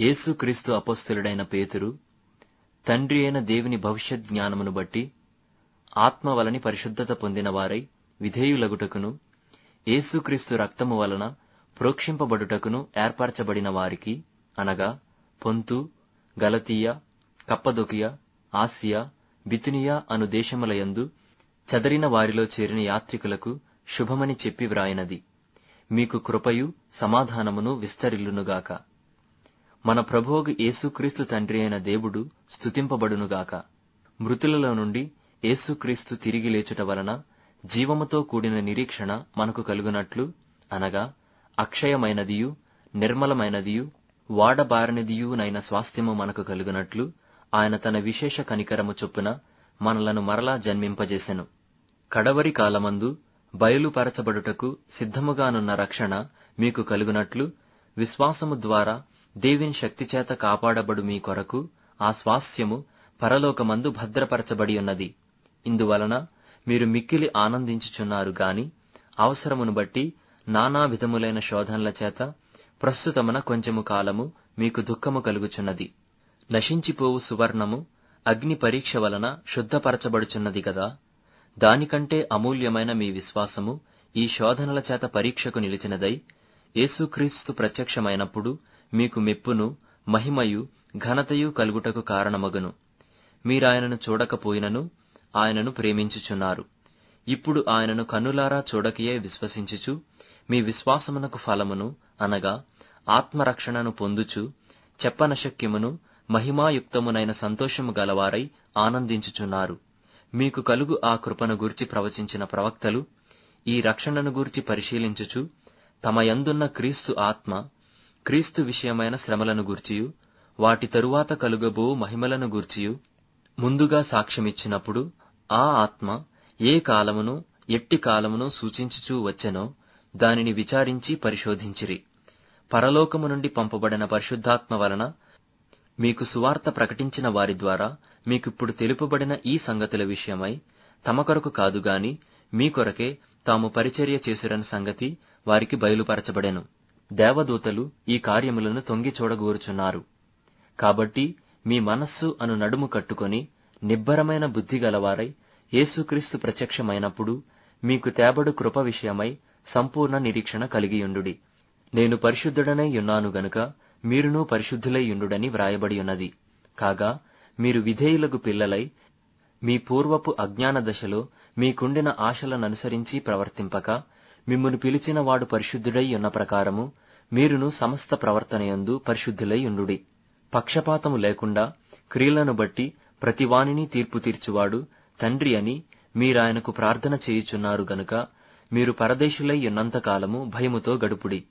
యేసుక్రీస్తు అపోస్తలుడైన పేతురు, తండ్రి అయిన దేవుని భవిష్యత్ జ్ఞానమును బట్టి ఆత్మ వలని పరిశుద్ధత పొందిన వారై విధేయులగుటకును, యేసుక్రీస్తు రక్తము వలన ప్రోక్షింపబడుటకును ఏర్పరచబడిన వారికి, అనగా పొంతు, గలతీయ, కప్పదొకియ, ఆసియా, బితునియ అను దేశములయందు చెదరిన వారిలో చేరిన యాత్రికులకు శుభమని చెప్పి వ్రాయినది. మీకు కృపయు సమాధానమును విస్తరిల్లునుగాక. మన ప్రభువు యేసుక్రీస్తు తండ్రి అయిన దేవుడు స్తుతింపబడునుగాక. మృతులలో నుండి యేసుక్రీస్తు తిరిగి లేచుట వలన జీవముతో కూడిన నిరీక్షణ మనకు కలుగునట్లు, అనగా అక్షయమైనదియు నిర్మలమైనదియు వాడబారనిదియునైన స్వాస్థ్యము మనకు కలుగునట్లు ఆయన తన విశేష కనికరము చొప్పున మనలను మరలా జన్మింపజేసెను. కడవరి కాలమందు బయలుపరచబడుటకు సిద్ధముగానున్న రక్షణ మీకు కలుగునట్లు విశ్వాసము ద్వారా దేవుని శక్తిచేత కాపాడబడు మీ కొరకు ఆ స్వాస్థ్యము పరలోకమందు భద్రపరచబడి ఉన్నది. ఇందువలన మీరు మిక్కిలి ఆనందించుచున్నారు గాని అవసరమును బట్టి నానా విధములైన శోధనల చేత ప్రస్తుతమున కొంచెము కాలము మీకు దుఃఖము కలుగుచున్నది. నశించిపోవు సువర్ణము అగ్ని పరీక్ష వలన శుద్ధపరచబడుచున్నది గదా. దానికంటే అమూల్యమైన మీ విశ్వాసము ఈ శోధనల చేత పరీక్షకు నిలిచినదై యేసుక్రీస్తు ప్రత్యక్షమైనప్పుడు మీకు మెప్పును మహిమయు ఘనతయు కలుగుటకు కారణమగును. మీరాయనను చూడకపోయినను ఆయనను ప్రేమించుచున్నారు. ఇప్పుడు ఆయనను కన్నులారా చూడకయే విశ్వసించుచు మీ విశ్వాసమునకు ఫలమును, అనగా ఆత్మరక్షణను పొందుచు చెప్పనశక్యమును మహిమాయుక్తమునైన సంతోషము గలవారై ఆనందించుచున్నారు. మీకు కలుగు ఆ కృపను గూర్చి ప్రవచించిన ప్రవక్తలు ఈ రక్షణను గూర్చి పరిశీలించుచు తమ యందున్న క్రీస్తు ఆత్మ, క్రీస్తు విషయమైన శ్రమలను గూర్చియు వాటి తరువాత కలుగబో మహిమలను గూర్చియు ముందుగా సాక్ష్యమిచ్చినప్పుడు ఆ ఆత్మ ఏ కాలమును ఎట్టి కాలమును సూచించుచూ వచ్చెనో దానిని విచారించి పరిశోధించిరి. పరలోకము నుండి పంపబడిన పరిశుద్ధాత్మ వలన మీకు సువార్త ప్రకటించిన వారి ద్వారా మీకిప్పుడు తెలుపబడిన ఈ సంగతుల విషయమై తమ కొరకు కాదుగాని మీ కొరకే తాము పరిచర్య చేసిరని సంగతి వారికి బయలుపరచబడెను. దేవదూతలు ఈ కార్యములను తొంగి చూడగోరుచున్నారు. కాబట్టి మీ మనస్సు అను నడుము కట్టుకొని నిబ్బరమైన బుద్ధి గలవారై యేసుక్రీస్తు ప్రత్యక్షమైనప్పుడు మీకు తేబడు కృప విషయమై సంపూర్ణ నిరీక్షణ కలిగియుండుడి. నేను పరిశుద్ధుడనై యున్నాను గనుక మీరునూ పరిశుద్ధులై యుండుడని వ్రాయబడి ఉన్నది. కాగా మీరు విధేయులకు పిల్లలై మీ పూర్వపు అజ్ఞాన దశలో మీకుండిన ఆశలననుసరించి ప్రవర్తింపక మిమ్మును పిలిచిన వాడు పరిశుద్ధుడై ఉన్న ప్రకారము మీరును సమస్త ప్రవర్తనయందు పరిశుద్ధులై యుండుడి. పక్షపాతము లేకుండా క్రియలను బట్టి ప్రతివానిని తీర్పు తీర్చువాడు తండ్రి అని మీరాయనకు ప్రార్థన చేయుచున్నారు గనుక మీరు పరదేశులై ఉన్నంతకాలము భయముతో గడుపుడి.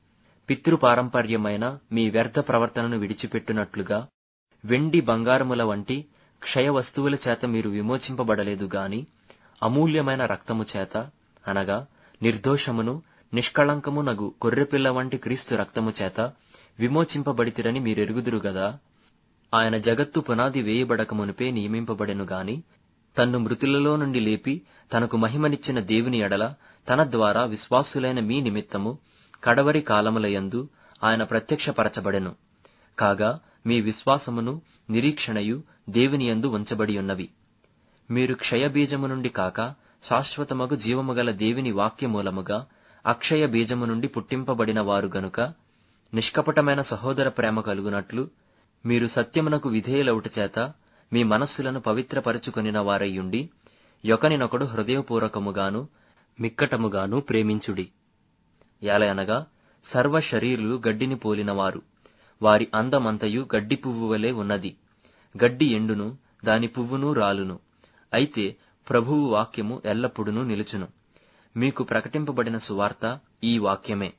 పితృపారంపర్యమైన మీ వ్యర్థ ప్రవర్తనను విడిచిపెట్టునట్లుగా వెండి బంగారముల వంటి క్షయ వస్తువుల చేత మీరు విమోచింపబడలేదు గాని అమూల్యమైన రక్తము చేత, అనగా నిర్దోషమును నిష్కళంకమునగు గొర్రెపిల్ల వంటి క్రీస్తు రక్తము చేత విమోచింపబడితిరని మీరెరుగుదురు గదా. ఆయన జగత్తు పునాది వేయబడక మునిపే నియమింపబడెను గాని తన్ను మృతులలో నుండి లేపి తనకు మహిమనిచ్చిన దేవుని ఎడల తన ద్వారా విశ్వాసులైన మీ నిమిత్తము కడవరి కాలములయందు ఆయన ప్రత్యక్షపరచబడెను. కాగా మీ విశ్వాసమును నిరీక్షణయు దేవునియందు ఉంచబడి ఉన్నవి. మీరు క్షయబీజము నుండి కాక శాశ్వతమగు జీవము గల దేవుని వాక్యమూలముగా అక్షయ బీజము నుండి పుట్టింపబడిన వారు గనుక నిష్కపటమైన సహోదర ప్రేమ కలుగునట్లు మీరు సత్యమునకు విధేయులవుట చేత మీ మనస్సులను పవిత్రపరచుకొనిన వారయ్యుండి యొకనినొకడు హృదయపూర్వకముగాను మిక్కటముగాను ప్రేమించుడి. యాలయనగా సర్వ శరీరులు గడ్డిని పోలినవారు. వారి అందమంతయు గడ్డి పువ్వు వలె ఉన్నది. గడ్డి ఎండును, దాని పువ్వును రాలును. అయితే ప్రభువు వాక్యము ఎల్లప్పుడూ నిలుచును. మీకు ప్రకటింపబడిన సువార్త ఈ వాక్యమే.